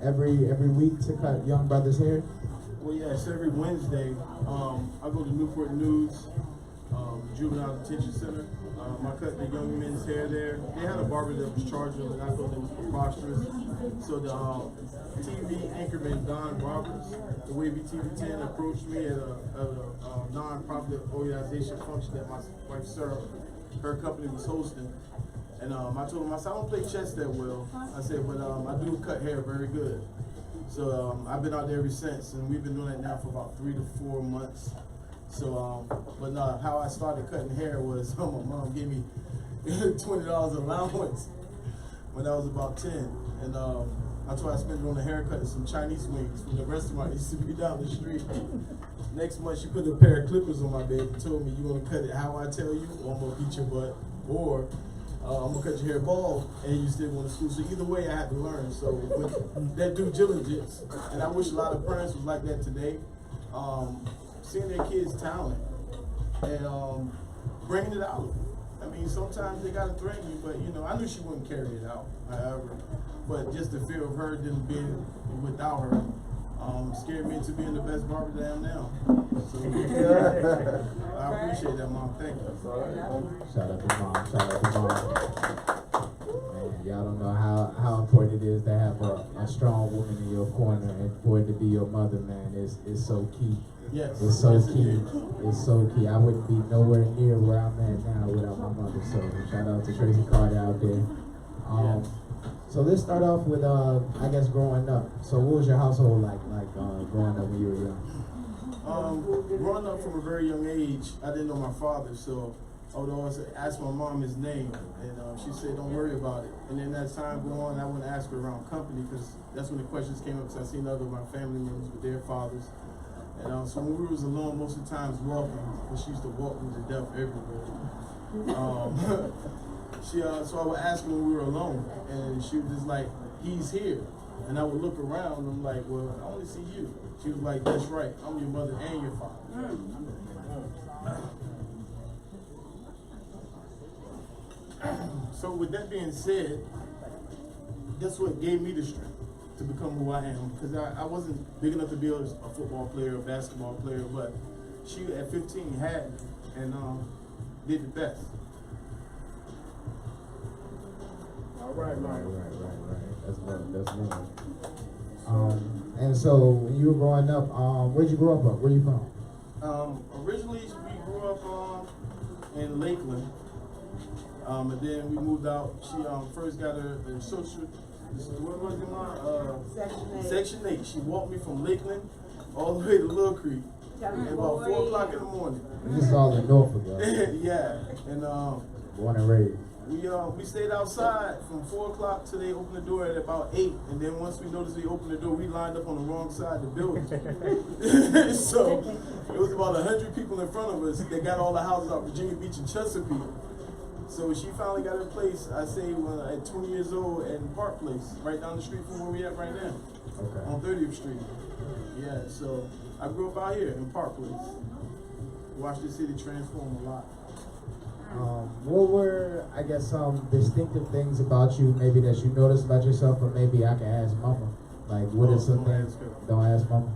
every week to cut young brothers' hair? Well, yes, every Wednesday, I go to Newport News, Juvenile Detention Center. I cut the young men's hair there. They had a barber that was charging them, and I thought it was preposterous. So the TV anchorman, Don Roberts, the Wavy TV 10, approached me at a non-profit organization function that my wife Sarah, her company was hosting. And I told him, I said, I don't play chess that well. I said, but I do cut hair very good. So I've been out there ever since, and we've been doing that now for about 3 to 4 months. So, how I started cutting hair was my mom gave me $20 allowance when I was about 10, and that's why I spent it on a haircut and some Chinese wings from the restaurant that used to be down the street. Next month, she put a pair of clippers on my bed and told me, "You're gonna cut it how I tell you, or I'm gonna beat your butt, or I'm gonna cut your hair bald and you still going to school." So either way, I had to learn. So with that due diligence, and I wish a lot of parents was like that today, seeing their kids' talent and bringing it out. I mean, sometimes they gotta threaten you, but you know, I knew she wouldn't carry it out, however. But just the fear of her then being without her scared me into being the best barber that I am now. So I appreciate that, Mom. Thank you. Shout out to Mom. Shout out to Mom. Man, y'all don't know how important it is to have a strong woman in your corner, and for it to be your mother, man, is so key. Yes. It's so key. It's so key. I wouldn't be nowhere near where I'm at now without my mother. So shout out to Tracy Carter out there. So let's start off with I guess growing up. So what was your household like growing up when you were young? Growing up from a very young age, I didn't know my father, so I would always ask my mom his name, and she said, "Don't worry about it." And then as time go on, I wouldn't ask her around company because that's when the questions came up. Because I seen other of my family members with their fathers. And so when we was alone, most of the times walking, because she used to walk me to death everywhere. So I would ask her when we were alone, and she was just like, "He's here." And I would look around, and I'm like, "Well, I only see you." She was like, "That's right, I'm your mother and your father." So with that being said, that's what gave me the strength to become who I am, because I wasn't big enough to be a football player or basketball player, but she at 15 had and did the best. Right. That's love. And so when you were growing up, where'd you grow up at? Where you from? Originally we grew up in Lakeland, and then we moved out. She first got her social. What was it, Mom? Section 8. She walked me from Lakeland all the way to Little Creek at about 4 o'clock in the morning. This is all in Norfolk, right? Yeah, and born and raised. we stayed outside from 4 o'clock till they opened the door at about 8, and then once we noticed they opened the door, we lined up on the wrong side of the building. So it was about 100 people in front of us. They got all the houses out Virginia Beach and Chesapeake. So she finally got her place, I say, at 20 years old at Park Place, right down the street from where we at right now, on 30th Street. Yeah, so I grew up out here in Park Place. Watched the city transform a lot. What were, I guess, some distinctive things about you, maybe that you noticed about yourself, or maybe I can ask Mama? Like, what are some things? Don't ask Mama.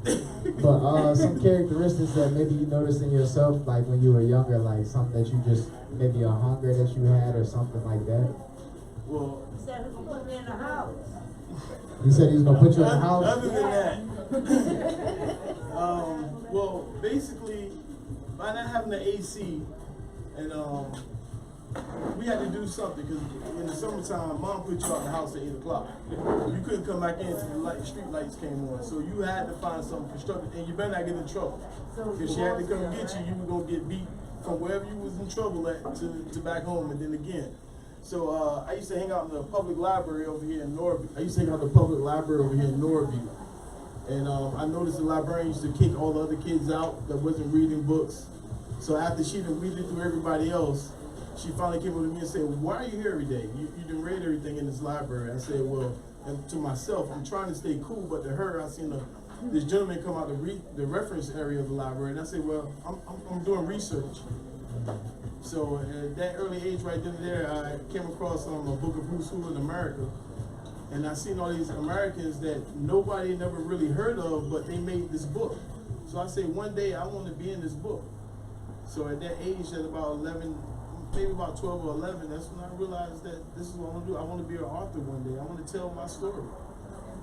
But some characteristics that maybe you noticed in yourself, like when you were younger, like something that you just, maybe a hunger that you had or something like that? Well, He said he was gonna put me in the house. He said he was going to put you in the house? Other than that, well, basically, by not having the AC, and we had to do something, because in the summertime, Mom put you out of the house at 8 o'clock. You couldn't come back in until the street lights came on. So you had to find something constructive, and you better not get in trouble. If she had to come get you, you were going to get beat from wherever you was in trouble at to back home, and then again. So I used to hang out in the public library over here in Norby. And I noticed the librarian used to kick all the other kids out that wasn't reading books. So after she done weeded through everybody else, she finally came over to me and said, "Why are you here every day? You done read everything in this library." I said, "Well," and to myself, I'm trying to stay cool, but to her, I seen this gentleman come out to read the reference area of the library, and I said, "Well, I'm doing research." So at that early age right then and there, I came across a book of Who's Who in America. And I seen all these Americans that nobody never really heard of, but they made this book. So I say one day I want to be in this book. So at that age, at about 11, maybe about 12 or 11, that's when I realized that this is what I want to do. I want to be an author one day. I want to tell my story.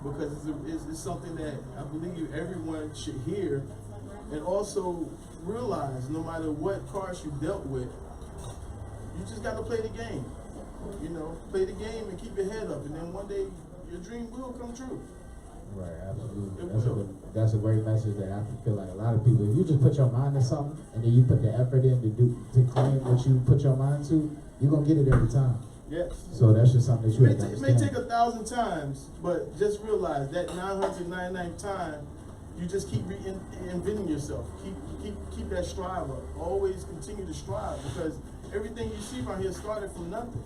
Because it's something that I believe everyone should hear, and also realize no matter what cards you dealt with, you just got to play the game. You know, play the game and keep your head up, and then one day your dream will come true. Right, absolutely. That's a great message that I feel like a lot of people, if you just put your mind to something and then you put the effort in to claim what you put your mind to, you're going to get it every time. Yes. So that's just something that you have to understand. It may take 1,000 times, but just realize that 999th time, you just keep reinventing yourself. Keep that strive up. Always continue to strive, because everything you see around here started from nothing.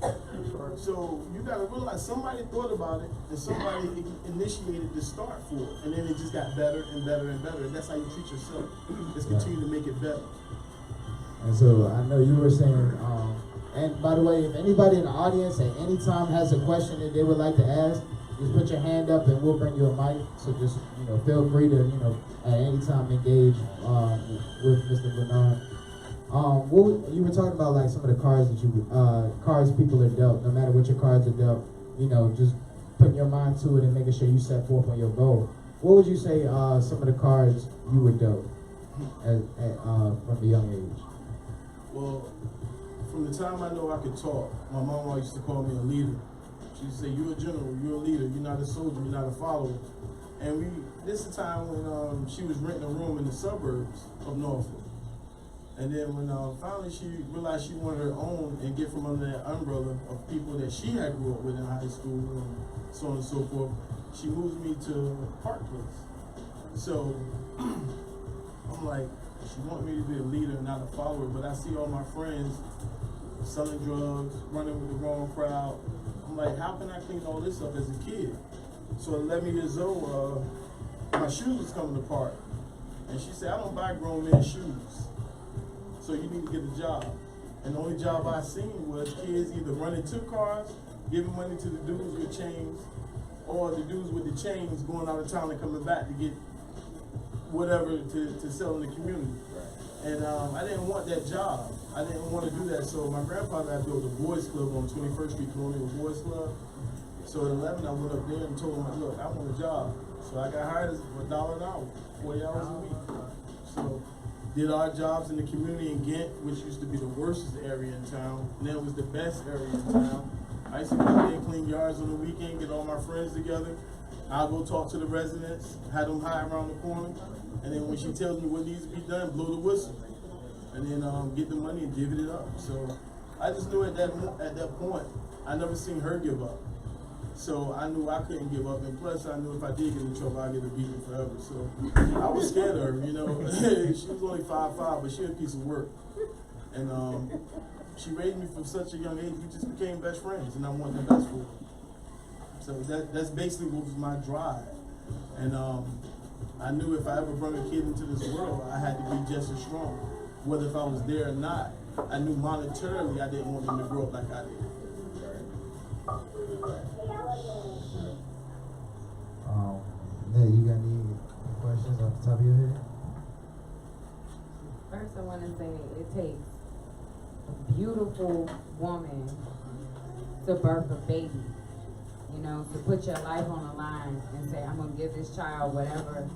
So you got to realize somebody thought about it and somebody initiated the start for it, and then it just got better and better and better. And that's how you treat yourself. Just continue to make it better. And so I know you were saying, and by the way, if anybody in the audience at any time has a question that they would like to ask, just put your hand up and we'll bring you a mic. So just, feel free to, at any time engage with Mr. Leonard. You were talking about like some of the cards that cards people are dealt. No matter what your cards are dealt, just putting your mind to it and making sure you set forth on your goal. What would you say some of the cards you were dealt from a young age? Well, from the time I know I could talk, my mom always used to call me a leader. She used to say, "You're a general, you're a leader, you're not a soldier, you're not a follower." And this is the time when she was renting a room in the suburbs of Norfolk. And then when finally she realized she wanted her own and get from under that umbrella of people that she had grew up with in high school and so on and so forth, she moves me to Park Place. So I'm like, she wanted me to be a leader, not a follower, but I see all my friends selling drugs, running with the wrong crowd. I'm like, how can I clean all this up as a kid? So at 11 years old, my shoes was coming apart. And she said, "I don't buy grown men's shoes, so you need to get a job." And the only job I seen was kids either running 2 cars, giving money to the dudes with chains, or the dudes with the chains going out of town and coming back to get whatever to sell in the community. And I didn't want that job. I didn't want to do that. So my grandfather had built a boys club on 21st Street, Colonial Boys Club. So at 11, I went up there and told him, "Look, I want a job." So I got hired for $1 an hour, 40 hours a week. So did our jobs in the community in Ghent, which used to be the worst area in town. And then it was the best area in town. I used to go there and clean yards on the weekend, get all my friends together. I'll go talk to the residents, have them hide around the corner. And then when she tells me what needs to be done, blow the whistle. And then get the money and divvy it up. So I just knew at that point, I never seen her give up. So I knew I couldn't give up. And plus, I knew if I did get in trouble, I'd get a beating forever. So I was scared of her, She was only 5'5", but she was a piece of work. And she raised me from such a young age. We just became best friends, and I wanted the best for her. So that's basically what was my drive. And I knew if I ever brought a kid into this world, I had to be just as strong. Whether if I was there or not, I knew monetarily I didn't want them to grow up like I did. Ned, you got any questions off the top of your head? First, I want to say it takes a beautiful woman to birth a baby. To put your life on the line and say, "I'm going to give this child whatever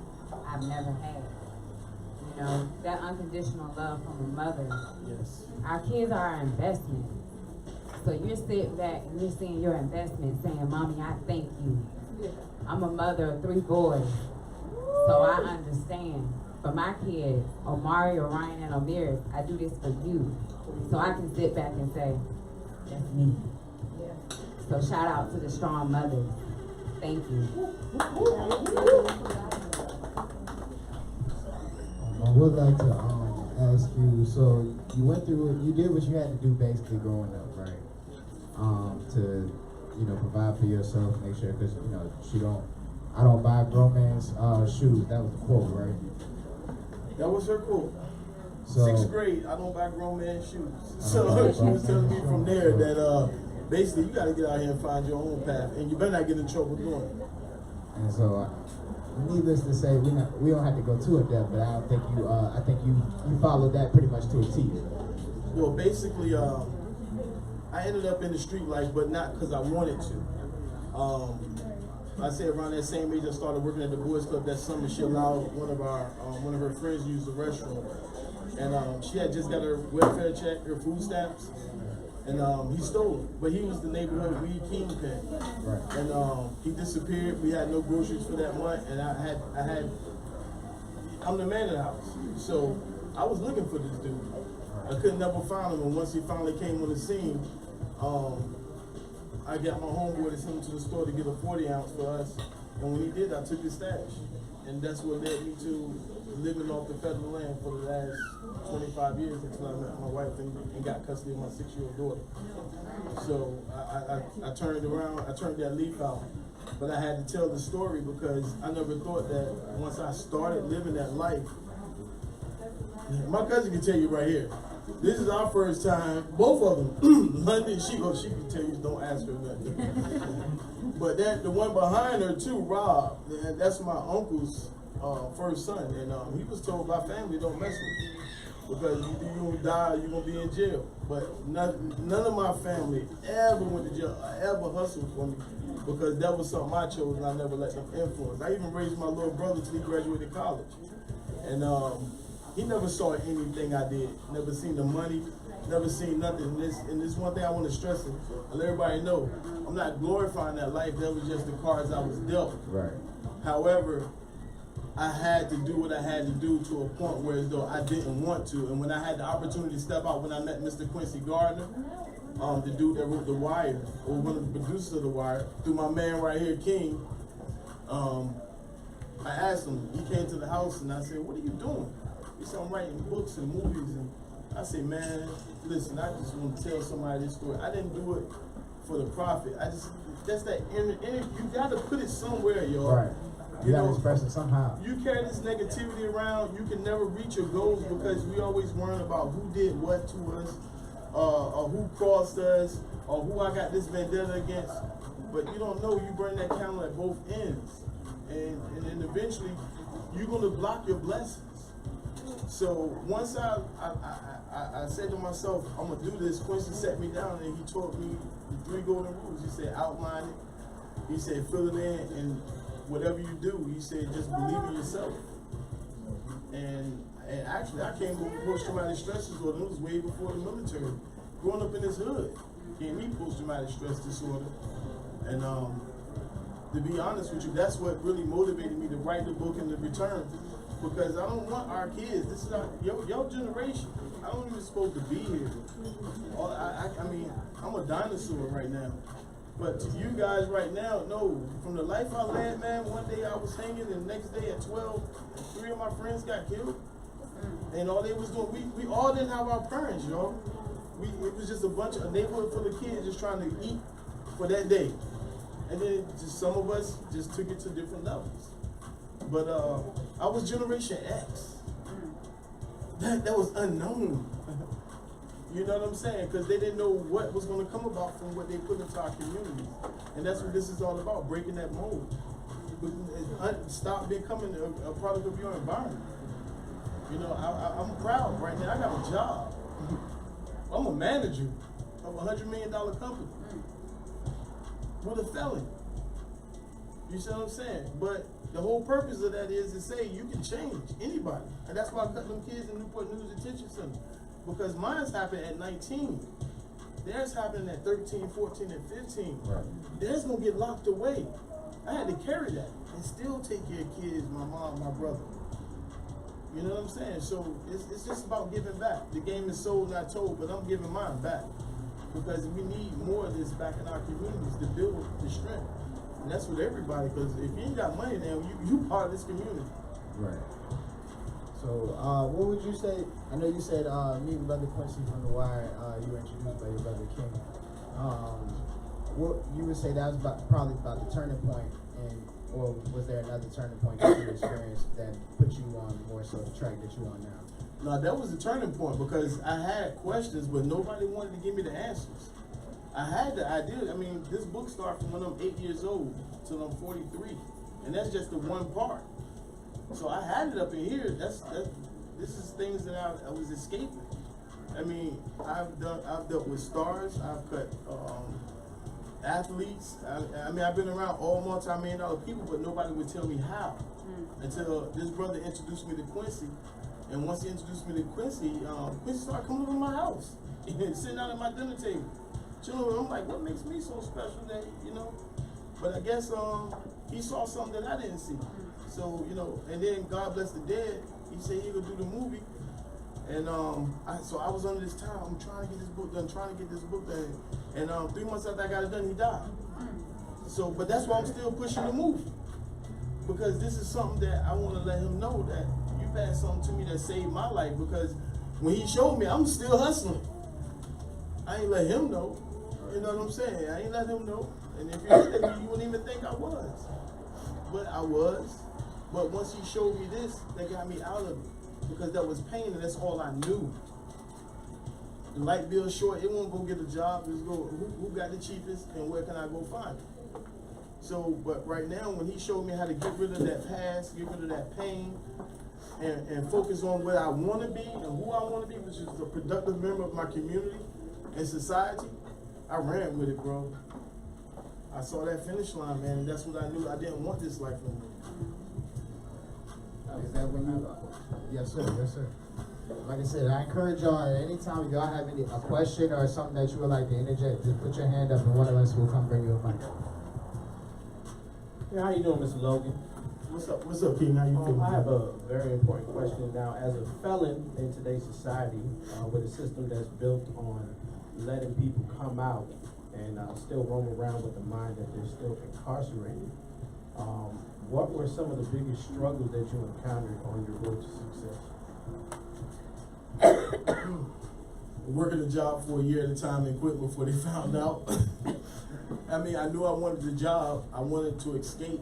I've never had." That unconditional love from a mother. Yes. Our kids are our investment. So you're sitting back and you're seeing your investment saying, "Mommy, I thank you." I'm a mother of 3 boys, so I understand. For my kids, Omari, Orion, and Omiris, I do this for you. So I can sit back and say, "That's me." So shout out to the strong mothers. Thank you. I would like to ask you, so you did what you had to do basically growing up, right? To, provide for yourself, make sure, because, I don't buy grown man's shoes. That was the quote, right? That was her quote. So, 6th grade, I don't buy grown man's shoes. So she was telling me from there that basically, you got to get out here and find your own path, and you better not get in trouble doing it. And so, needless to say, we don't have to go too in depth, but I think you followed that pretty much to a T. Well, basically, I ended up in the street life, but not because I wanted to. I say around that same age, I started working at the Boys Club. That summer, she allowed one of her friends to use the restroom, and she had just got her welfare check, her food stamps, and he stole it. But he was the neighborhood weed kingpin, Right. and he disappeared. We had no groceries for that month, and I'm the man of the house, so I was looking for this dude. I could never find him, and once he finally came on the scene, I got my homeboy to send him to the store to get a 40 ounce for us, and when he did, I took his stash, and that's what led me to living off the federal land for the last 25 years until I met my wife and got custody of my 6-year-old daughter. So I turned around, I turned that leaf out, but I had to tell the story because I never thought that once I started living that life. My cousin can tell you right here. This is our first time, both of them. London, she can tell you, don't ask her nothing. But the one behind her too, Rob, that's my uncle's first son, and he was told by family, don't mess with me because you're gonna die, you're gonna be in jail. But none of my family ever went to jail, ever hustled for me because that was something I chose, and I never let them influence. I even raised my little brother till he graduated college, and he never saw anything I did, never seen the money, never seen nothing. And this one thing I want to stress and let everybody know, I'm not glorifying that life, that was just the cards I was dealt. Right. However, I had to do what I had to do to a point where as though I didn't want to. And when I had the opportunity to step out, when I met Mr. Quincy Gardner, the dude that wrote The Wire, or one of the producers of The Wire, through my man right here, King, I asked him, he came to the house and I said, what are you doing? He said, I'm writing books and movies. And I said, man, listen, I just want to tell somebody this story. I didn't do it for the profit. That's that you got to put it somewhere, y'all. Right. You got to express it somehow. You carry this negativity around, you can never reach your goals because we always worrying about who did what to us, or who crossed us, or who I got this vendetta against. But you don't know, you burn that candle at both ends. And then eventually, you're going to block your blessings. So once I said to myself, I'm going to do this, Quincy sat me down and he taught me the 3 golden rules. He said, outline it. He said, fill it in, and whatever you do, he said, just believe in yourself. And actually, I came with post-traumatic stress disorder. It was way before the military. Growing up in this hood, gave me post-traumatic stress disorder. And to be honest with you, that's what really motivated me to write the book and to return. Because I don't want our kids, this is your generation. I don't even supposed to be here. I mean, I'm a dinosaur right now. But to you guys right now, no. From the life I led, man, one day I was hanging, and the next day at 12, 3 of my friends got killed. And all they was doing, we all didn't have our parents, y'all. It was just a neighborhood full of kids just trying to eat for that day. And then just some of us just took it to different levels. But I was Generation X. That was unknown. You know what I'm saying? Because they didn't know what was going to come about from what they put into our communities. And that's what this is all about, breaking that mold. Stop becoming a product of your environment. You know, I'm proud right now. I got a job. I'm a manager of a $100 million company with a felony. You see what I'm saying? But the whole purpose of that is to say you can change anybody. And that's why I cut them kids in Newport News Detention Center. Because mine's happened at 19. Theirs happened at 13, 14, and 15. Right. Theirs gonna get locked away. I had to carry that and still take care of kids, my mom, my brother. You know what I'm saying? So it's just about giving back. The game is sold, not told, but I'm giving mine back. Because we need more of this back in our communities to build the strength. And that's with everybody, because if you ain't got money now, you part of this community. Right. So, what would you say? I know you said meeting Brother Quincy from The Wire, you were introduced by your brother King. What you would say that was probably about the turning point, or was there another turning point that you experienced that put you on more so the track that you're on now? No, that was the turning point because I had questions, but nobody wanted to give me the answers. I had the idea. I mean, this book started from when I'm 8 years old till I'm 43, and that's just the one part. So I had it up in here. This is things that I was escaping. I mean, I've dealt with stars. I've cut athletes. I mean, I've been around all multi-million-dollar people, but nobody would tell me how until this brother introduced me to Quincy. And once he introduced me to Quincy, Quincy started coming over to my house, sitting down at my dinner table, chilling. I'm like, what makes me so special that, you know? But I guess he saw something that I didn't see. So, you know, and then God Bless the Dead, he said he gonna do the movie. And so I was under this time, I'm trying to get this book done, And 3 months after I got it done, he died. So, but that's why I'm still pushing the movie. Because this is something that I want to let him know that you passed something to me that saved my life. Because when he showed me, I'm still hustling. I ain't let him know. You know what I'm saying? I ain't let him know. And if you looked at me, you wouldn't even think I was. But I was. But once he showed me this, that got me out of it. Because that was pain, and that's all I knew. The light bill short, it won't go get a job. Just go, who got the cheapest, and where can I go find it? So, but right now, when he showed me how to get rid of that past, get rid of that pain, and focus on what I want to be and who I want to be, which is a productive member of my community and society, I ran with it, bro. I saw that finish line, man, and that's what I knew. I didn't want this life no more. Is that when you? Yes, sir. Yes, sir. Like I said, I encourage y'all. Anytime if y'all have a question or something that you would like to interject, just put your hand up, and one of us will come bring you a mic. Yeah, how you doing, Mr. Logan? What's up, King? How you feeling? I have a very important question now. As a felon in today's society, with a system that's built on letting people come out and still roam around with the mind that they're still incarcerated, what were some of the biggest struggles that you encountered on your road to success? Working a job for a year at a time and quit before they found out. I mean, I knew I wanted the job. I wanted to escape.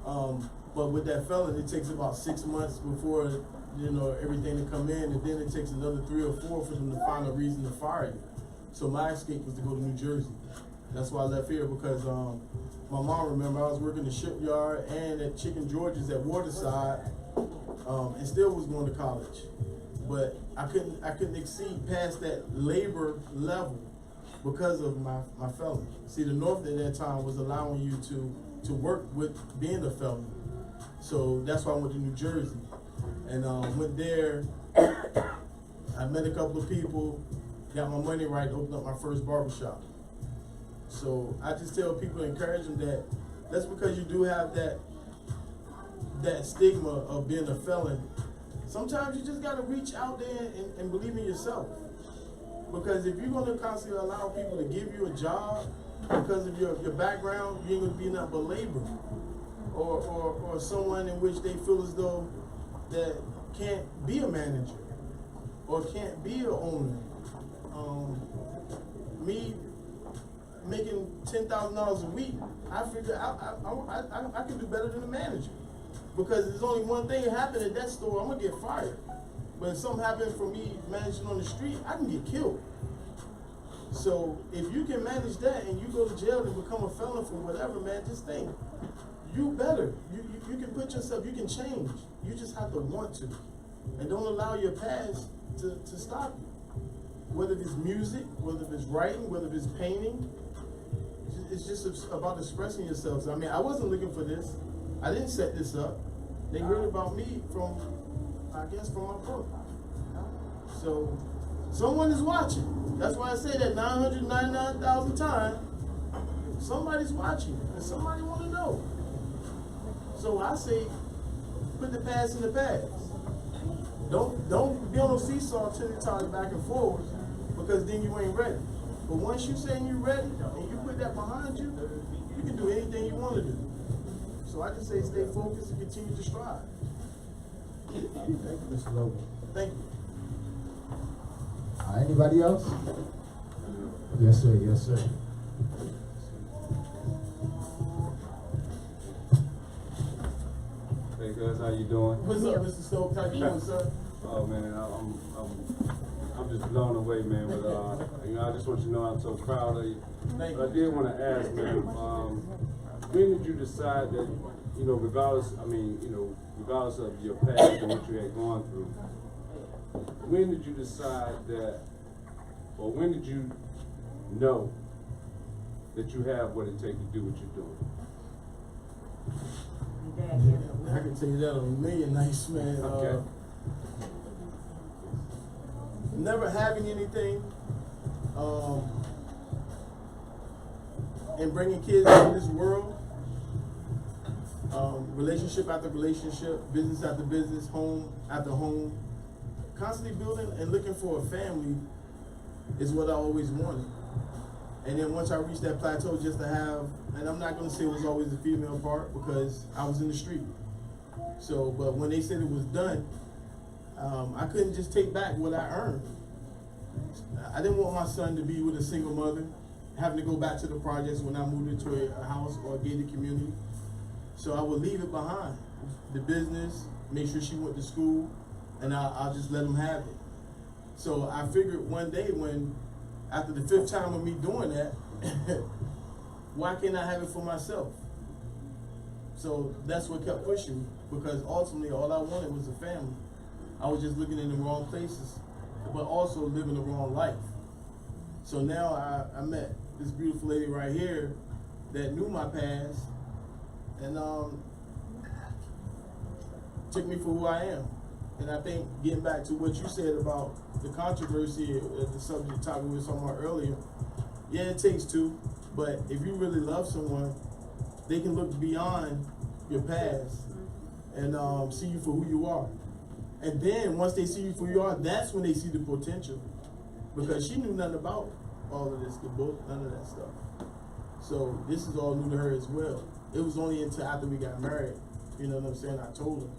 But with that felon, it takes about 6 months before, you know, everything to come in, and then it takes another 3 or 4 for them to find a reason to fire you. So my escape was to go to New Jersey. That's why I left here, because my mom, remember, I was working the shipyard and at Chicken George's at Waterside, and still was going to college. But I couldn't exceed past that labor level because of my felony. See, the North at that time was allowing you to work with being a felon. So that's why I went to New Jersey. And went there, I met a couple of people, got my money right, opened up my first barbershop. So I just tell people, encourage them that that's because you do have that stigma of being a felon. Sometimes you just gotta reach out there and believe in yourself. Because if you're gonna constantly allow people to give you a job because of your background, you ain't gonna be nothing but labor. Or someone in which they feel as though that can't be a manager or can't be an owner. Me making $10,000 a week, I figure I can do better than a manager. Because there's only one thing that happened at that store, I'm gonna get fired. But if something happened for me managing on the street, I can get killed. So if you can manage that and you go to jail and become a felon for whatever, man, just think, you better. You can put yourself, you can change. You just have to want to. And don't allow your past to stop you. Whether it's music, whether it's writing, whether it's painting, it's just about expressing yourselves. I mean, I wasn't looking for this. I didn't set this up. They heard about me from, I guess, from my book. So, someone is watching. That's why I say that 999,000 times. Somebody's watching, and somebody want to know. So I say, put the past in the past. Don't be on a seesaw tilly-tally back and forth, because then you ain't ready. But once you say you're ready, and you put that behind you, you can do anything you want to do. So I just say stay focused and continue to strive. Thank you, Mr. Logan. Thank you. Anybody else? Yes, sir. Yes, sir. Hey guys, how you doing? What's up, Mr. Stokes? How you doing, sir? Oh man, I'm just blown away, man. But you know, I just want you to know I'm so proud of you. Thank But I did want to ask, man, when did you decide that, you know, regardless of your past and what you had gone through, when did you decide that, or when did you know that you have what it takes to do what you're doing? I can tell you that on a million nights, man. Okay. Never having anything, and bringing kids into this world, relationship after relationship, business after business, home after home, constantly building and looking for a family is what I always wanted. And then once I reached that plateau, just to have, and I'm not going to say it was always the female part because I was in the street. So, but when they said it was done, I couldn't just take back what I earned. I didn't want my son to be with a single mother, having to go back to the projects when I moved into a house or a gated community. So I would leave it behind, the business, make sure she went to school, and I'll just let them have it. So I figured one day when, after the 5th time of me doing that, why can't I have it for myself? So that's what kept pushing me, because ultimately all I wanted was a family. I was just looking in the wrong places, but also living the wrong life. So now I met this beautiful lady right here that knew my past and took me for who I am. And I think getting back to what you said about the controversy, the subject topic we were talking about earlier, yeah, it takes two, but if you really love someone, they can look beyond your past and see you for who you are. And then once they see you for who you are, that's when they see the potential. Because she knew nothing about all of this, the book, none of that stuff. So this is all new to her as well. It was only until after we got married, you know what I'm saying, I told her.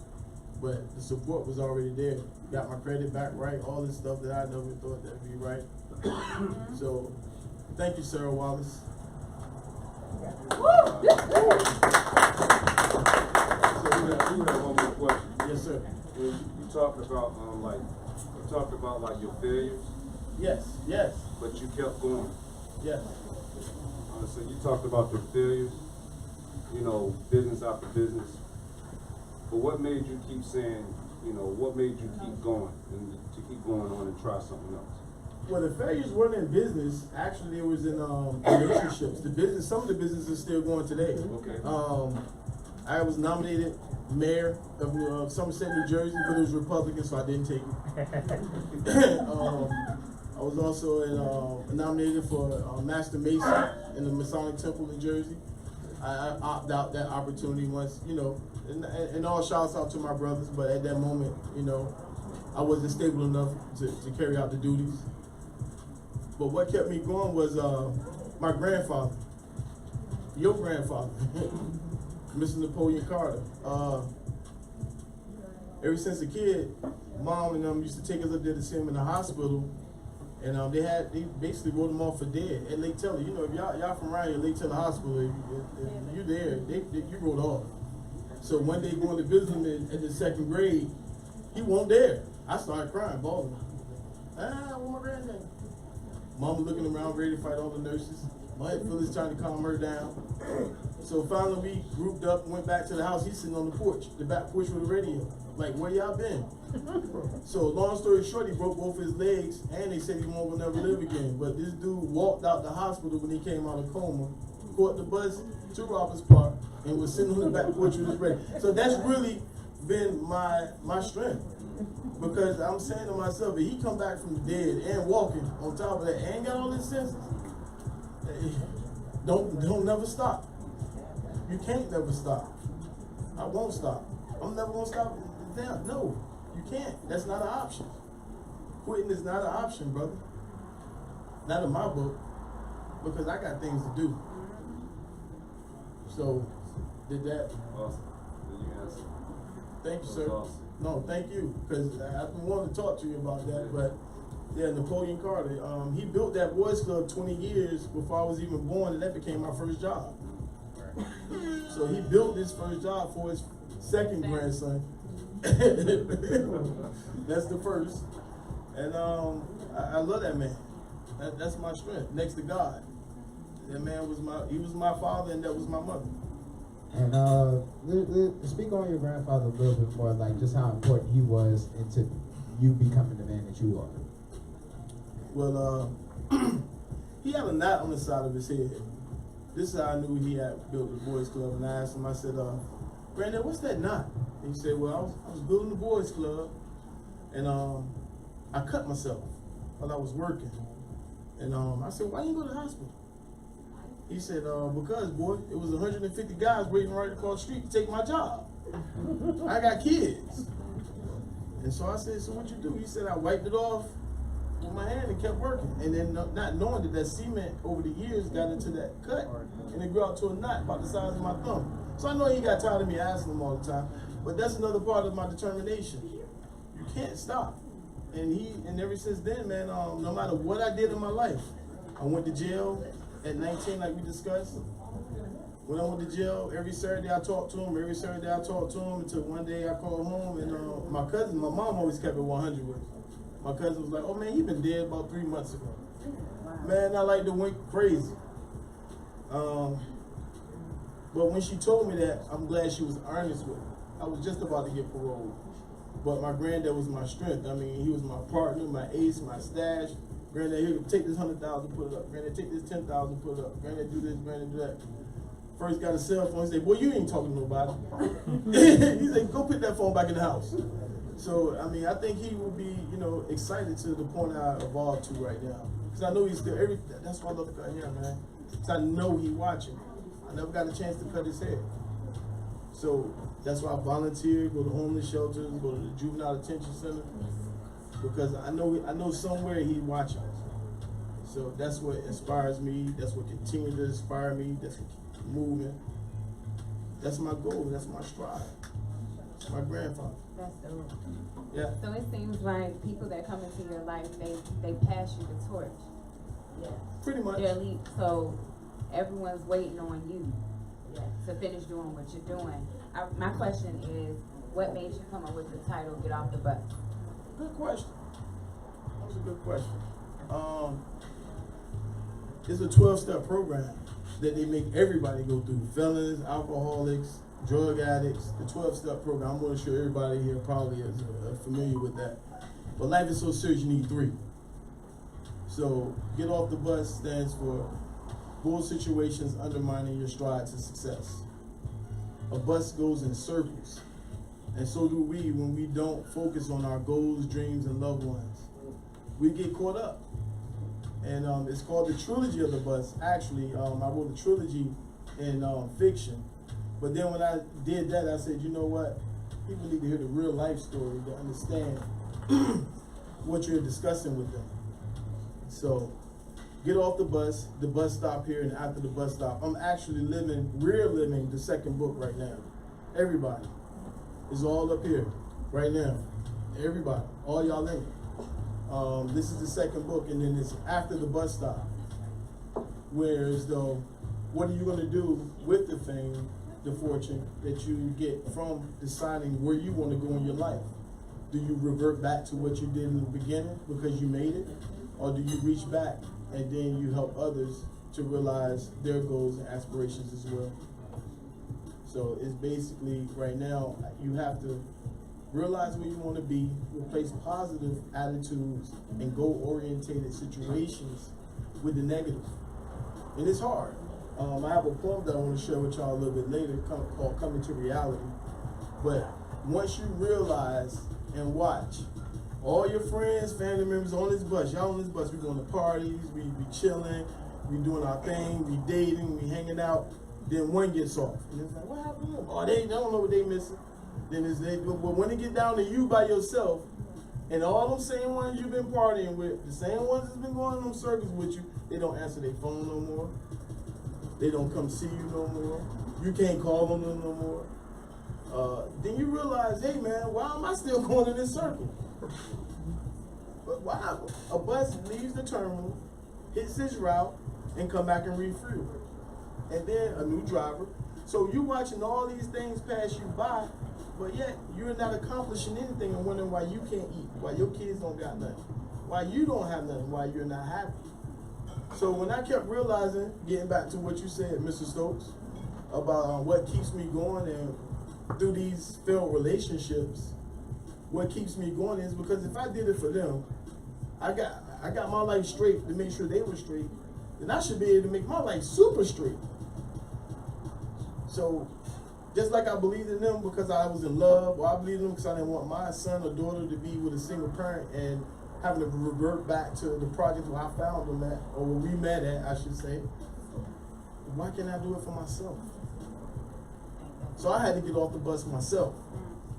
But the support was already there. Got my credit back right, all this stuff that I never thought that'd be right. So thank you, Sarah Wallace. So we have one more question. Yes, sir. When you talked about like your failures, Yes, yes, but you kept going. yes. So you talked about your failures, you know, business after business. But what made you keep saying, you know, what made you keep going and to keep going on and try something else? Well, the failures weren't in business. Actually, it was in relationships. The business, some of the business is still going today. Okay. I was nominated mayor of Somerset, New Jersey, but it was Republican, so I didn't take it. I was also nominated for Master Mason in the Masonic Temple in Jersey. I opted out that opportunity once, you know, and all shouts out to my brothers, but at that moment, you know, I wasn't stable enough to carry out the duties. But what kept me going was my grandfather, your grandfather, Mr. Napoleon Carter. Ever since a kid, Mom and them used to take us up there to see him in the hospital, and they basically wrote him off for dead at Lake Teller. You know, if y'all from around here, Lake Teller Hospital, if you're there, you wrote off. So one day going to visit him in the 2nd grade, he wasn't there. I started crying, bawling. Where my granddad? Mama looking around, ready to fight all the nurses. My Aunt Phyllis trying to calm her down. So finally we grouped up, went back to the house. He's sitting on the porch, the back porch with a radio. Like, where y'all been? So long story short, he broke both his legs, and they said he will never live again. But this dude walked out the hospital when he came out of coma, caught the bus to Roberts Park, and was sitting on the back porch with his radio. So that's really been my strength. Because I'm saying to myself, if he come back from the dead and walking on top of that and got all his senses, don't never stop. You can't never stop. I won't stop. I'm never gonna stop. Damn, no, you can't. That's not an option. Quitting is not an option, brother. Not in my book, because I got things to do. So, did that. Awesome. Did you answer? Thank you, That was sir. awesome. No, thank you, because I've been wanting to talk to you about that, but yeah, Napoleon Carter, he built that Boys Club 20 years before I was even born, and that became my first job. So he built this first job for his 2nd grandson. That's the first. And I love that man. That's my strength, next to God. That man was my father, and that was my mother. And speak on your grandfather a little bit more, like just how important he was into you becoming the man that you are. Well, he had a knot on the side of his head. This is how I knew he had built the boys club. And I asked him, I said, Brandon, what's that knot? And he said, well, I was building the boys club, and I cut myself while I was working. And I said, why you go to the hospital? He said, because, boy, it was 150 guys waiting right across the street to take my job. I got kids. And so I said, so what you do? He said, I wiped it off with my hand and kept working. And then not knowing that cement over the years got into that cut, and it grew out to a knot about the size of my thumb. So I know he got tired of me asking him all the time, but that's another part of my determination. You can't stop. And ever since then, man, no matter what I did in my life, I went to jail at 19, like we discussed. When I went to jail, every Saturday I talked to him, until one day I called home, and my mom always kept it 100 with me. My cousin was like, oh man, he been dead about 3 months ago. Man, I like to went crazy. But when she told me that, I'm glad she was earnest with me. I was just about to get paroled. But my granddad was my strength. I mean, he was my partner, my ace, my stash. Granddad, here, take this 100,000, put it up. Granddad, take this 10,000, put it up. Granddad, do this, granddad, do that. First got a cell phone, he said, boy, you ain't talking to nobody. He said, go put that phone back in the house. So, I mean, I think he will be, excited to the point I evolved to right now. Because I know he's still, that's why I love cutting hair, man. Because I know he's watching. I never got a chance to cut his hair. So, that's why I volunteer, go to homeless shelters, go to the juvenile detention center. Because I know somewhere he's watching. So, that's what inspires me. That's what continues to inspire me. That's what keeps me moving. That's my goal. That's my stride. It's my grandfather. That's dope. Yeah. So it seems like people that come into your life, they pass you the torch. Yeah. Pretty much. They're elite, so everyone's waiting on you to finish doing what you're doing. My question is, what made you come up with the title, Get Off the Bus? Good question. That was a good question. It's a 12-step program that they make everybody go through. Felons, alcoholics, drug addicts, the 12-step program. I'm going to sure everybody here probably is familiar with that. But life is so serious, you need 3. So, Get Off the Bus stands for bull situations undermining your stride to success. A bus goes in circles, and so do we when we don't focus on our goals, dreams, and loved ones. We get caught up. And it's called the trilogy of the bus. Actually, I wrote a trilogy in fiction. But then when I did that, I said, you know what? People need to hear the real life story to understand what you're discussing with them. So, Get Off the bus stop here, and after the bus stop, we're living the second book right now. Everybody is all up here right now. Everybody, all y'all in it. This is the second book, and then it's after the bus stop. Whereas though, what are you gonna do with the fame, the fortune that you get from deciding where you want to go in your life? Do you revert back to what you did in the beginning because you made it? Or do you reach back and then you help others to realize their goals and aspirations as well? So it's basically, right now, you have to realize where you want to be, replace positive attitudes and goal-orientated situations with the negative. And it's hard. I have a poem that I want to share with y'all a little bit later called Coming to Reality. But once you realize and watch, all your friends, family members on this bus, y'all on this bus, we going to parties, we chilling, we doing our thing, we dating, we hanging out. Then one gets off. And it's like, what happened to them? Oh, they don't know what they missing. Then but when it get down to you by yourself, and all them same ones you've been partying with, the same ones that's been going on circles with you, they don't answer their phone no more. They don't come see you no more. You can't call on them no more. Then you realize, hey man, why am I still going in this circle? But why? A bus leaves the terminal, hits his route, and come back and refuel. And then a new driver. So you're watching all these things pass you by, but yet you're not accomplishing anything and wondering why you can't eat, why your kids don't got nothing. why you don't have nothing, why you're not happy. So when I kept realizing, getting back to what you said, Mr. Stokes, about what keeps me going and through these failed relationships, what keeps me going is because if I did it for them, I got my life straight to make sure they were straight, then I should be able to make my life super straight. So just like I believed in them because I was in love, or I believed in them because I didn't want my son or daughter to be with a single parent and having to revert back to the project where I found them at, or where we met at, I should say. Why can't I do it for myself? So I had to get off the bus myself.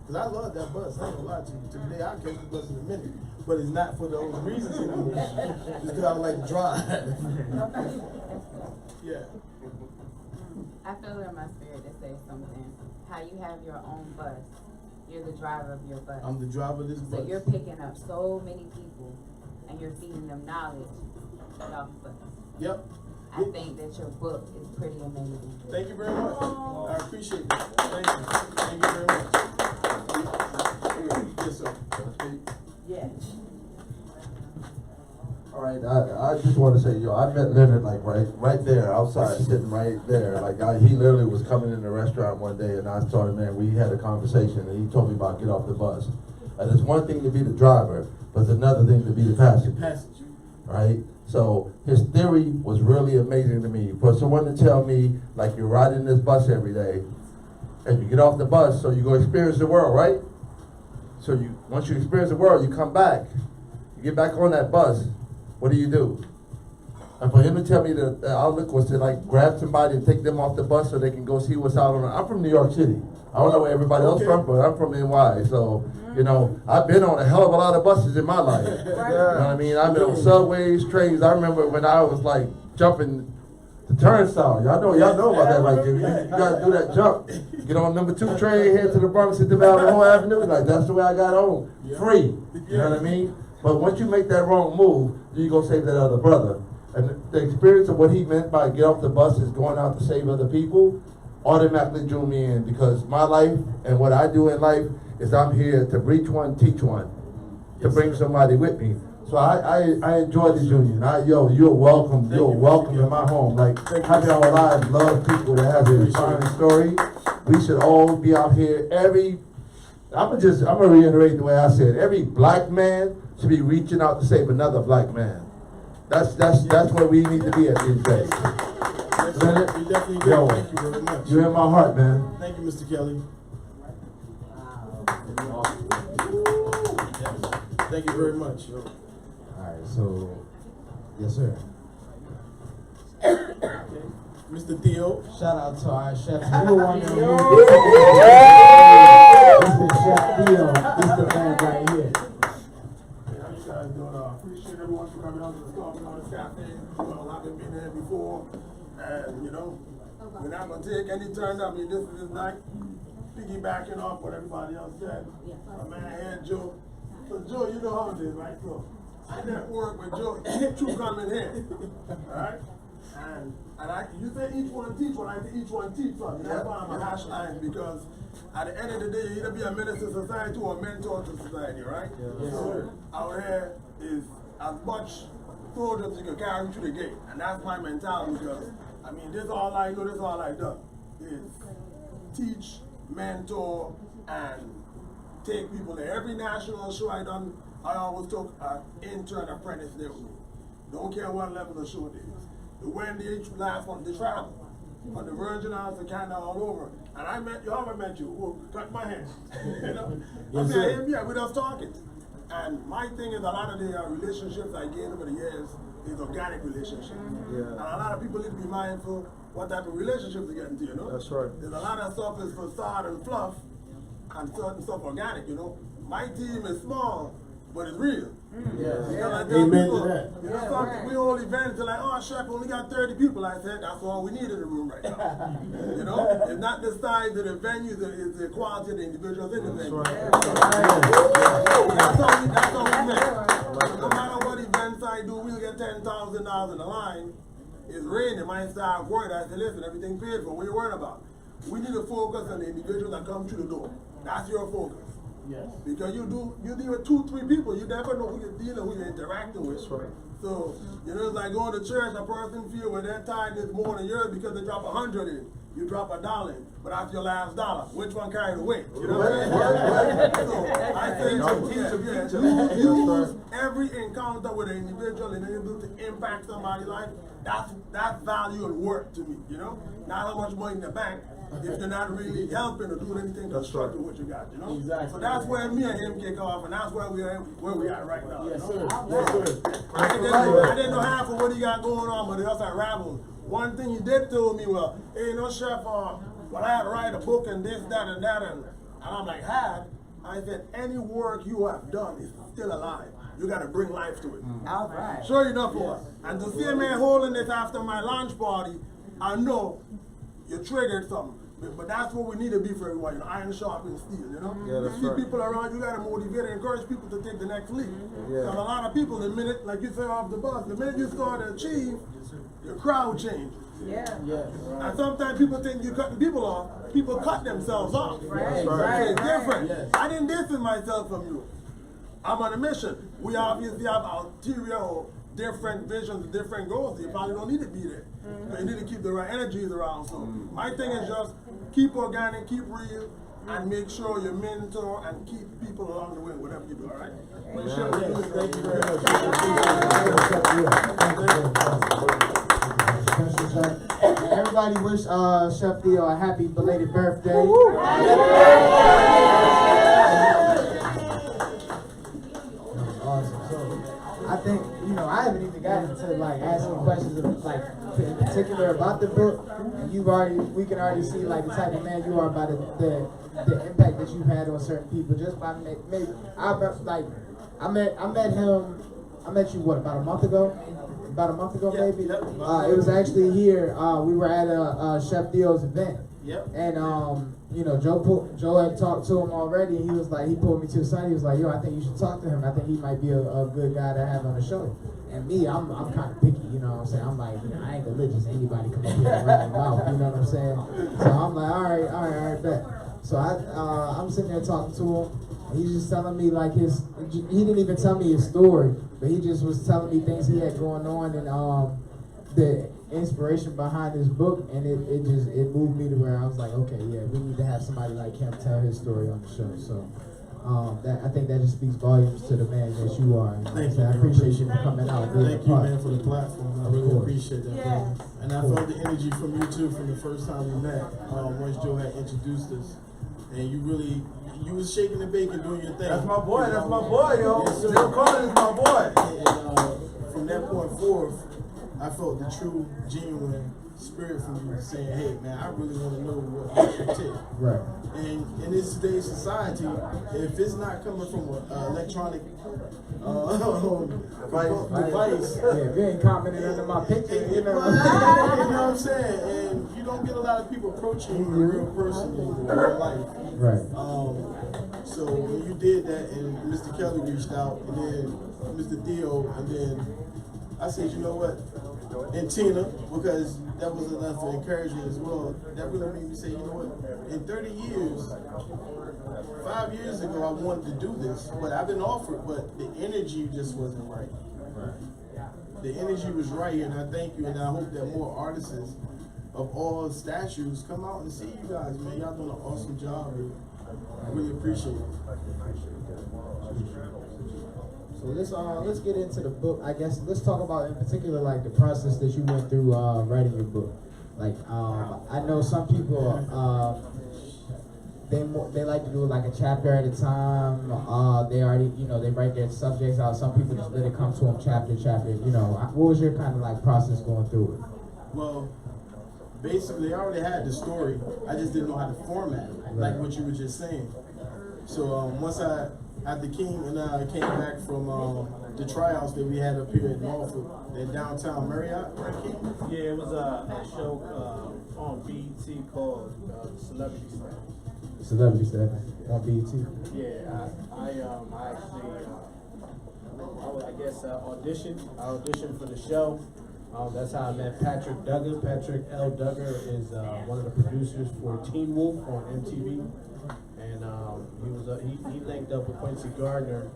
Because I love that bus. I ain't gonna lie to you. Today I'll catch the bus in a minute. But it's not for those reasons anymore. It's because I like to drive. Yeah. I feel it in my spirit to say something. How you have your own bus. You're the driver of your bus. I'm the driver of this bus. So you're picking up so many people and you're feeding them knowledge off the bus. Yep. I think that your book is pretty amazing. Thank you very much. I appreciate that. Thank you. Thank you very much. Yes, sir. Yes. All right, I just want to say, I met Leonard like right there outside, sitting right there. Like he literally was coming in the restaurant one day, and I told him, man, we had a conversation, and he told me about get off the bus. And it's one thing to be the driver, but it's another thing to be the passenger. Right? So his theory was really amazing to me. For someone to tell me, like, you're riding this bus every day, and you get off the bus, so you go experience the world, right? So once you experience the world, you come back, you get back on that bus. What do? And for him to tell me that the outlook was to like grab somebody and take them off the bus so they can go see what's out on. I'm from New York City. I don't know where everybody else from, but I'm from NY. So, I've been on a hell of a lot of buses in my life. You know what I mean? I've been on subways, trains. I remember when I was like jumping the turnstile. Y'all know about that. Like you gotta do that jump. Get on number 2 train, head to the Bronx, hit the whole avenue. Like that's the way I got on. Free. You know what I mean? But once you make that wrong move, you go save that other brother. And the experience of what he meant by get off the bus is going out to save other people automatically drew me in, because my life and what I do in life is I'm here to reach one, teach one, to bring somebody with me. So I enjoy this union. You're welcome. You're welcome in my home. Like having our lives, love people that have an inspiring story. We should all be out here. I'm gonna reiterate the way I said. Every black man should be reaching out to save another black man. That's where we need to be at these days. Yes, you definitely do. Yo, thank you very much. You're in my heart, man. Thank you, Mr. Kelly. Thank you very much. Alright, so yes sir. Mr. Theo. Shout out to our chef. Mr. Chef Theo. He's the man right here. How you guys doing? Appreciate everyone for coming out to the club and all this cafe. Well, I've been here before, and we're not gonna take any turn up. This is this night, piggybacking off what everybody else said. My man here, Joe. So Joe, you know how it is, right? So I network with Joe. True coming here, all right? And you say each one teach one. I say each one teach one. That's why I'm a hash line, because at the end of the day, you either be a minister to society or a mentor to society, right? Yes, sir. Out here is as much soldiers as you can carry through the gate. And that's my mentality, because, this is all I know, this is all I do. Is teach, mentor, and take people there. Every national show I done, I always took an intern apprentice there with me. Don't care what level the show it is. When they last one, they travel. From the Virgin Islands to Canada, all over. And I met you, I met you, who cut my hair. Yes, sir. Yeah, we just talking. And my thing is, a lot of the relationships I gained over the years is organic relationships. And a lot of people need to be mindful what type of relationships they get into, That's right. There's a lot of stuff is facade and fluff, and certain stuff organic, My team is small, but it's real. Amen to that. We hold events, they're like, oh, chef, we only got 30 people. I said, that's all we need in the room right now. It's not the size of the venue, it's the quality of the individuals in the venue. That's all we make. No matter what events I do, we'll get $10,000 in the line. It's raining, my start worried. I said, listen, everything paid for, what are you worried about? We need to focus on the individuals that come through the door. That's your focus. Yes. Because you deal with 2-3 people, you never know who you're dealing, who you're interacting with. That's right. So, you know, it's like going to church, a person feel when their tithe is more than yours because they drop 100 in. You drop $1 in, but that's your last dollar. Which one carried the weight? You know what I'm saying? So I think use every encounter with an individual and able to impact somebody's life. That's value and work to me, you know? Not how much money in the bank if you're not really helping or doing anything to structure what you got, you know? Exactly. So that's where me and him kick off, and that's where we are right now. Yes, you know? sir. Yes, sir. I didn't know half of what he got going on, but else I rabbled. One thing he did tell me, well, hey, no chef, well, I had to write a book and this, that, and I'm like, I said, any work you have done is still alive. You got to bring life to it. All right. Sure enough, and to see a man holding this after my lunch party, I know you triggered something. But that's what we need to be for everyone, you know, iron sharpens steel, you know? Yeah, that's you see right. people around, you got to motivate and encourage people to take the next leap. Yeah. Because a lot of people, the minute, like you say off the bus, the minute you start to achieve, your crowd changes. Yeah. Yes. And sometimes people think you cutting people off, people cut themselves off. Right, It's different. Yes. I didn't distance myself from you. I'm on a mission. We obviously have ulterior or different visions, different goals. You probably don't need to be there. But you need to keep the right energies around. So my thing is just keep organic, keep real, and make sure you mentor and keep people along the way, whatever you do, all right? Thank you very much. Everybody wish Chef Theo a happy belated birthday. Awesome. So I think, you know, I haven't even gotten to like asking questions of, like in particular about the book, and we can already see like the type of man you are by the impact that you've had on certain people just by maybe I met you about a month ago. Maybe. Yep. It was actually here. We were at a Chef Theo's event. Yep. And you know, Joe had talked to him already, and he pulled me to the side. He was like, "Yo, I think you should talk to him. I think he might be a good guy to have on the show." And me, I'm kind of picky, you know what I'm saying? I'm like, you know, I ain't gonna let just anybody come up here and run their mouth, you know what I'm saying? So I'm like, all right, bet. So I'm sitting there talking to him. He's just telling me like he didn't even tell me his story, but he just was telling me things he had going on and the inspiration behind his book, and it moved me to where I was like, okay, yeah, we need to have somebody like him tell his story on the show. So I think that just speaks volumes to the man that you are. And Thank you, I appreciate you for coming out. Thank you, man, for the platform. I really course. appreciate that, Yes. man. And I felt the energy from you too from the first time we met. Once Joe had introduced us, and you was shaking the bacon doing your thing. That's my boy, yo. Yes, sir. Joe Carter is my boy. And from that point forth, I felt the true, genuine spirit from you saying, "Hey, man, I really want to know what makes you tick." Right. And in this today's society, if it's not coming from an electronic device, Yeah, if you ain't commenting under my picture, you know. you know what I'm saying? And you don't get a lot of people approaching a real person in real life. Right. So when you did that, and Mr. Kelly reached out, and then Mr. Theo, and then I said, you know what? And Tina, because that was enough encouragement as well. That really made me say, you know what? In 30 years, 5 years ago, I wanted to do this, but I've been offered, but the energy just wasn't right. The energy was right, and I thank you, and I hope that more artists of all statues come out and see you guys, man. Y'all doing an awesome job, and I really appreciate it. So let's get into the book. I guess let's talk about in particular like the process that you went through writing your book. Like I know some people they like to do it like a chapter at a time. They already they write their subjects out. Some people just let it come to them chapter. You know, what was your kind of like process going through it? Well, basically, I already had the story. I just didn't know how to format it, like what you were just saying. So once after King and I came back from the tryouts that we had up here in Norfolk, in downtown Marriott, right, King? Yeah, it was a show on BET called Celebrity Slam. Celebrity stuff on BET. Yeah, I actually auditioned. I auditioned for the show. That's how I met Patrick Duggar. Patrick L. Duggar is one of the producers for Teen Wolf on MTV. And and he linked up with Quincy Gardner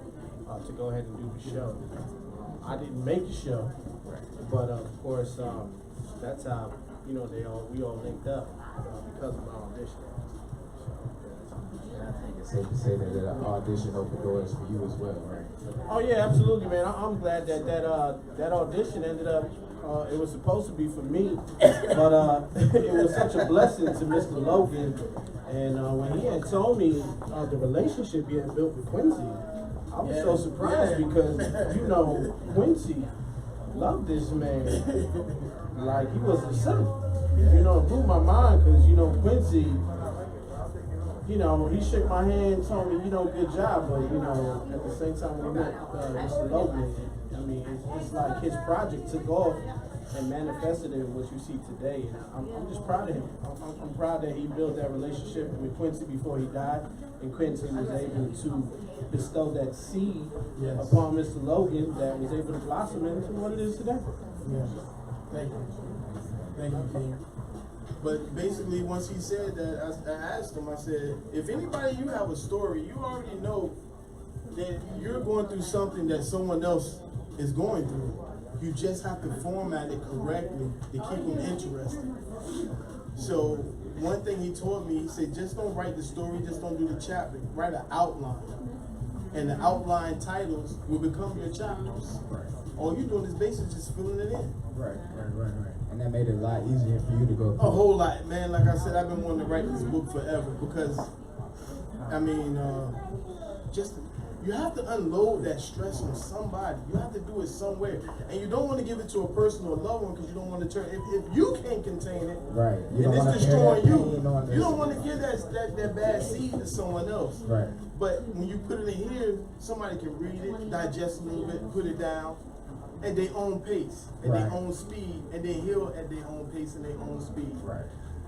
to go ahead and do the show. I didn't make the show, but of course that's how we all linked up because of my audition. And I think it's safe to say that the audition opened doors for you as well, right? Oh yeah, absolutely, man. I'm glad that audition ended up. It was supposed to be for me, but it was such a blessing to Mr. Logan. And when he had told me the relationship he had built with Quincy, I was so surprised because Quincy loved this man like he was his son. It blew my mind because Quincy. He shook my hand, told me, good job, but, at the same time when we met Mr. Logan, I mean, it's like his project took off and manifested in what you see today. And I'm just proud of him. I'm proud that he built that relationship with Quincy before he died, and Quincy was able to bestow that seed upon Mr. Logan that was able to blossom into what it is today. Yeah. Thank you. Thank you, King. But basically, once he said that, I asked him, I said, if anybody, you have a story, you already know that you're going through something that someone else is going through. You just have to format it correctly to keep them interested. So one thing he told me, he said, just don't write the story, just don't do the chapter, write an outline. And the outline titles will become your chapters. All you're doing is basically just filling it in. Right. And that made it a lot easier for you to go through. A whole lot, man. Like I said, I've been wanting to write this book forever because, I mean, you have to unload that stress on somebody. You have to do it somewhere. And you don't want to give it to a person or a loved one because you don't want to turn, if you can't contain it, right. And it's destroying you, you don't want to give that bad seed to someone else. Right. But when you put it in here, somebody can read it, digest a little bit, put it down at their own pace, at their own speed, and then heal at their own pace and their own speed. Right.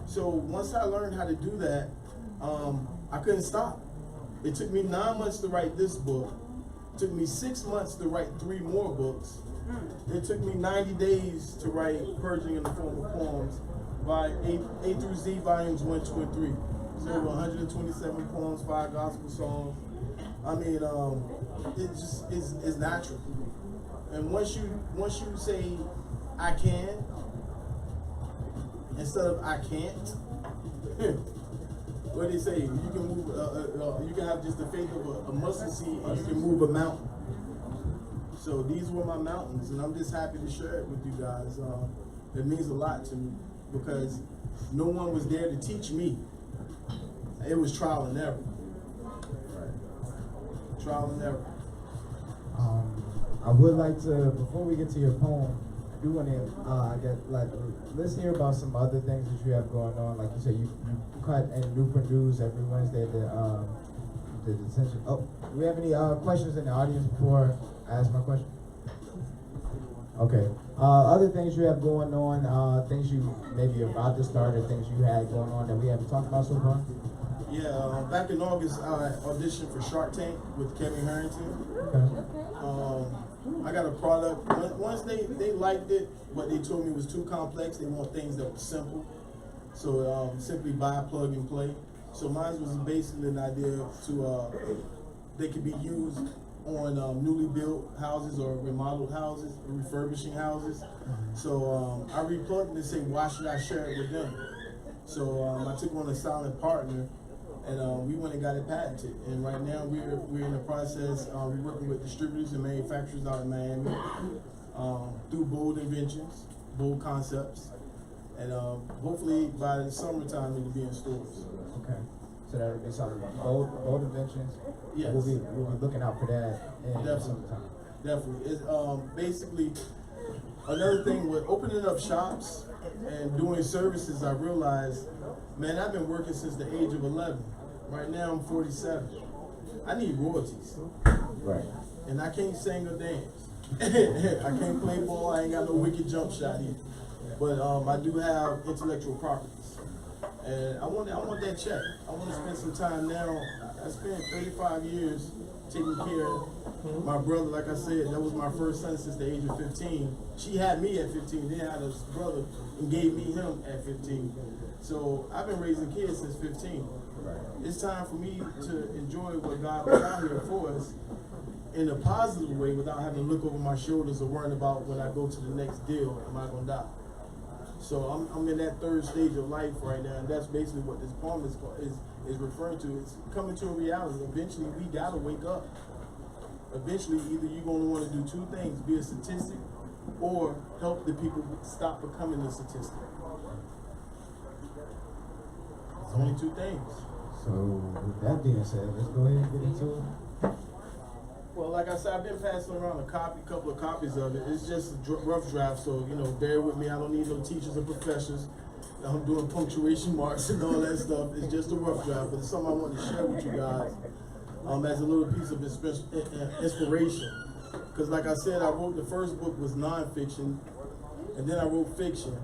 So once I learned how to do that, I couldn't stop. It took me 9 months to write this book. It took me 6 months to write 3 more books. It took me 90 days to write Purging in the Form of Poems by A through Z, volumes 1, 2, and 3. It's over 127 poems, 5 gospel songs. I mean, it just is natural. And once you say I can instead of I can't, what they say, you can move. You can have just the faith of a mustard seed, and you can move a mountain. So these were my mountains, and I'm just happy to share it with you guys. It means a lot to me because no one was there to teach me. It was trial and error. Right. Trial and error. I would like to, before we get to your poem, I do want to, let's hear about some other things that you have going on. Like you said, you cut in Newport News every Wednesday at the detention. Oh, do we have any questions in the audience before I ask my question? Okay. Other things you have going on, things you maybe about to start, or things you had going on that we haven't talked about so far? Yeah, back in August, I auditioned for Shark Tank with Kevin Harrington. Okay. I got a product. Once they liked it, but they told me it was too complex. They want things that were simple. So simply buy, plug, and play. So mine was basically an idea to they could be used on newly built houses or remodeled houses, refurbishing houses. So I replugged and said, why should I share it with them? So I took on a silent partner, and we went and got it patented. And right now we're in the process. We're working with distributors and manufacturers out in Miami through Bold Inventions, Bold Concepts, and hopefully by the summertime it'll be in stores. Okay. So that'll be something Bold Inventions. Yes. We'll be looking out for that in the Definitely. summertime. Definitely. It's basically another thing with opening up shops and doing services. I realized, man, I've been working since the age of 11. Right now I'm 47. I need royalties. Right. And I can't sing or dance. I can't play ball. I ain't got no wicked jump shot either. But I do have intellectual properties. And I want that check. I want to spend some time now. I spent 35 years taking care of my brother. Like I said, that was my first son since the age of 15. She had me at 15, then had a brother and gave me him at 15. So I've been raising kids since 15. It's time for me to enjoy what God put out here for us in a positive way without having to look over my shoulders or worrying about when I go to the next deal, am I gonna die? So I'm in that third stage of life right now, and that's basically what this poem is referring to. It's coming to a reality. Eventually, we gotta wake up. Eventually, either you're gonna want to do two things: be a statistic, or help the people stop becoming a statistic. It's only two things. So with that being said, let's go ahead and get into it. Well, like I said, I've been passing around a couple of copies of it. It's just a rough draft, so bear with me. I don't need no teachers or professors. I'm doing punctuation marks and all that stuff. It's just a rough draft, but it's something I want to share with you guys as a little piece of inspiration. Because like I said, I wrote the first book was nonfiction, and then I wrote fiction.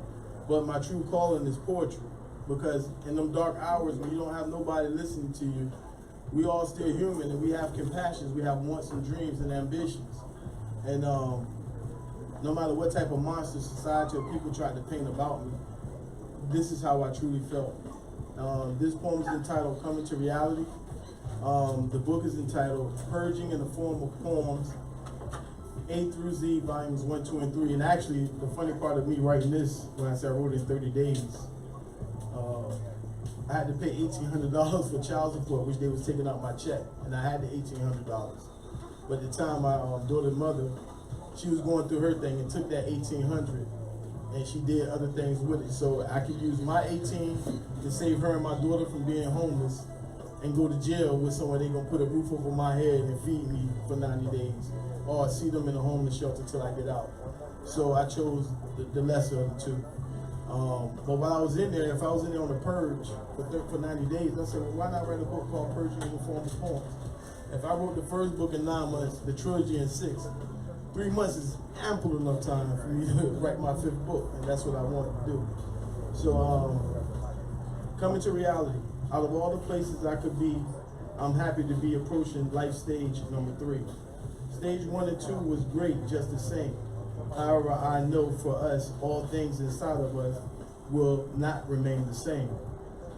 But my true calling is poetry, because in them dark hours when you don't have nobody listening to you, we all still human, and we have compassions, we have wants and dreams and ambitions. And no matter what type of monster society or people tried to paint about me, this is how I truly felt. This poem is entitled Coming to Reality. The book is entitled Purging in the Form of Poems, A through Z, volumes 1, 2, and 3. And actually, the funny part of me writing this, when I said I wrote it in 30 days, I had to pay $1,800 for child support, which they was taking out my check, and I had the $1,800. But at the time, my daughter's mother, she was going through her thing and took that $1,800, and she did other things with it. So I could use my 18 to save her and my daughter from being homeless, and go to jail with someone they gonna put a roof over my head and feed me for 90 days, or see them in a homeless shelter till I get out. So I chose the lesser of the two. But while I was in there, if I was in there on the purge for 90 days, I said, well, why not write a book called Purging in the Form of Poems? If I wrote the first book in 9 months, the trilogy in 6, 3 months is ample enough time for me to write my 5th book, and that's what I wanted to do. So, coming to reality. Out of all the places I could be, I'm happy to be approaching life stage number 3. Stage 1 and 2 was great, just the same. However, I know for us, all things inside of us will not remain the same.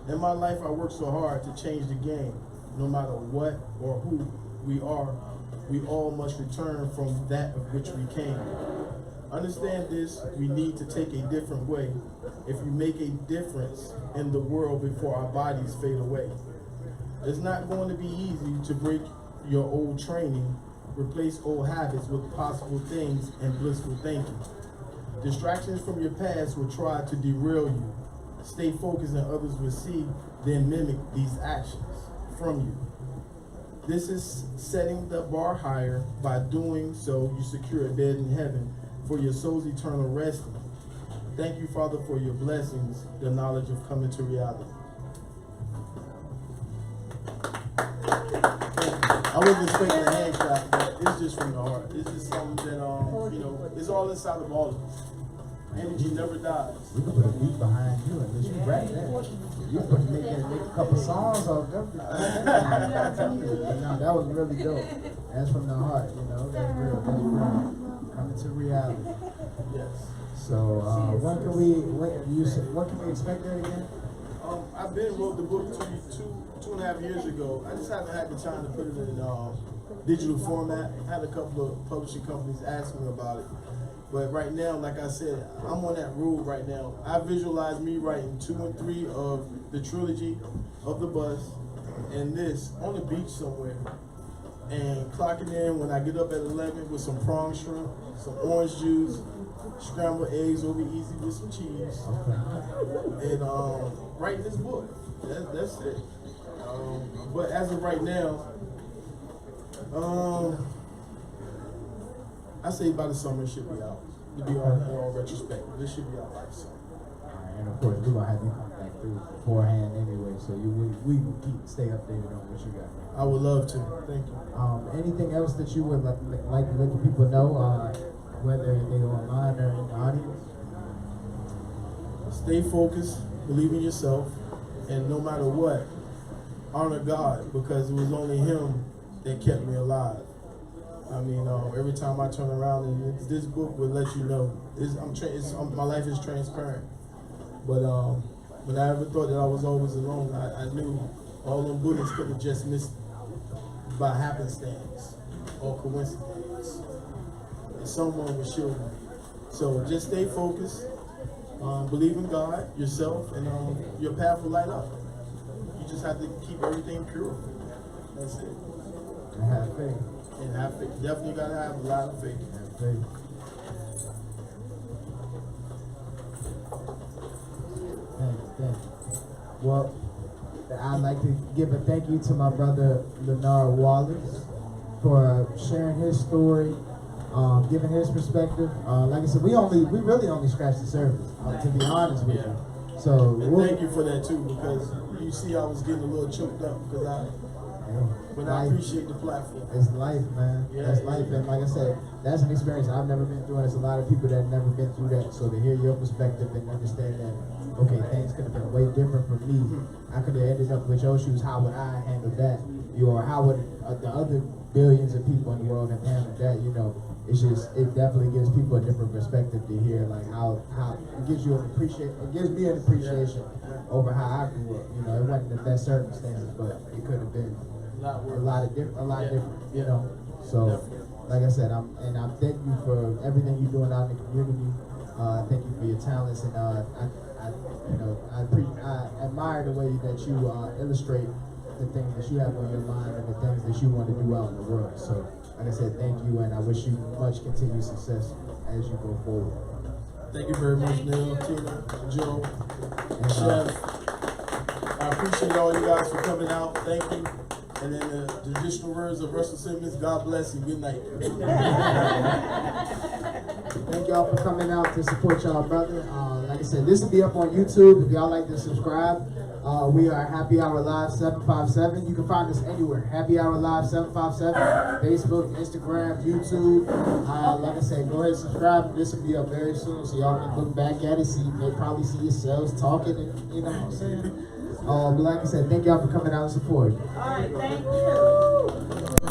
In my life, I worked so hard to change the game. No matter what or who we are, we all must return from that of which we came. Understand this, we need to take a different way if we make a difference in the world before our bodies fade away. It's not going to be easy to break your old training, replace old habits with possible things and blissful thinking. Distractions from your past will try to derail you. Stay focused and others will see, then mimic these actions from you. This is setting the bar higher. By doing so, you secure a bed in heaven for your soul's eternal resting. Thank you, Father, for your blessings, the knowledge of coming to reality. I wasn't expecting a hand clap, but it's just from the heart. It's just something that, it's all inside of all of us. Energy never dies. We can put a beat behind you and let you rap that. You can make a couple songs off them. No, that was really dope. That's from the heart, that's real, that's real. Coming to reality. Yes. So, what can we expect there again? I've wrote the book 2.5 years ago. I just haven't had the time to put it in digital format. I had a couple of publishing companies ask me about it. But right now, like I said, I'm on that road right now. I visualize me writing 2 and 3 of the trilogy of the bus, and this on the beach somewhere. And clocking in when I get up at 11 with some prawn shrimp, some orange juice, scrambled eggs over easy with some cheese, and writing this book. That's it. But as of right now, I say by the summer it should be out. To be all retrospective, this should be out by the summer. Alright, and of course we're gonna have you come back through beforehand anyway, so we will stay updated on what you got. I would love to. Thank you. Anything else that you would like to let the people know, whether they're online or in the audience? Stay focused, believe in yourself, and no matter what, honor God, because it was only Him that kept me alive. I mean, every time I turn around, and this book will let you know. My life is transparent. But when I ever thought that I was always alone, I knew all them bullets could have just missed by happenstance or coincidence. And someone was shooting me. So just stay focused, believe in God, yourself, and your path will light up. You just have to keep everything pure. That's it. And have faith. And have faith. Definitely gotta have a lot of faith. Have faith. Thanks. Well, I'd like to give a thank you to my brother Leonard Wallace for sharing his story, giving his perspective. Like I said, we really only scratched the surface, to be honest with you. So And thank you for that too, because you see I was getting a little choked up because I appreciate the platform. It's life, man. Yeah, That's life, and like I said, that's an experience I've never been through, and there's a lot of people that have never been through that. So to hear your perspective and understand that, okay, things could have been way different for me. I could have ended up with your shoes. How would I handle that? Or how would the other billions of people in the world have handled that? It's just, it definitely gives people a different perspective to hear, like how it gives you it gives me an appreciation over how I grew up. It wasn't the best circumstances, but it could have been a lot different. So, like I said, I'm thank you for everything you're doing out in the community. Thank you for your talents, and I admire the way that you illustrate the things that you have on your mind and the things that you want to do out in the world. So, like I said, thank you, and I wish you much continued success as you go forward. Thank you very much, Neil, Tina, Joe, and Chef. I appreciate all you guys for coming out. Thank you. And then the traditional words of Russell Simmons, God bless and good night. Thank y'all for coming out to support y'all brother. Like I said, this will be up on YouTube. If y'all like to subscribe, we are Happy Hour Live 757. You can find us anywhere. Happy Hour Live 757. Facebook, Instagram, YouTube. Like I said, go ahead and subscribe. This will be up very soon, so y'all can look back at it. Probably see yourselves talking, and you know what I'm saying. But like I said, thank y'all for coming out and supporting. All right, thank you.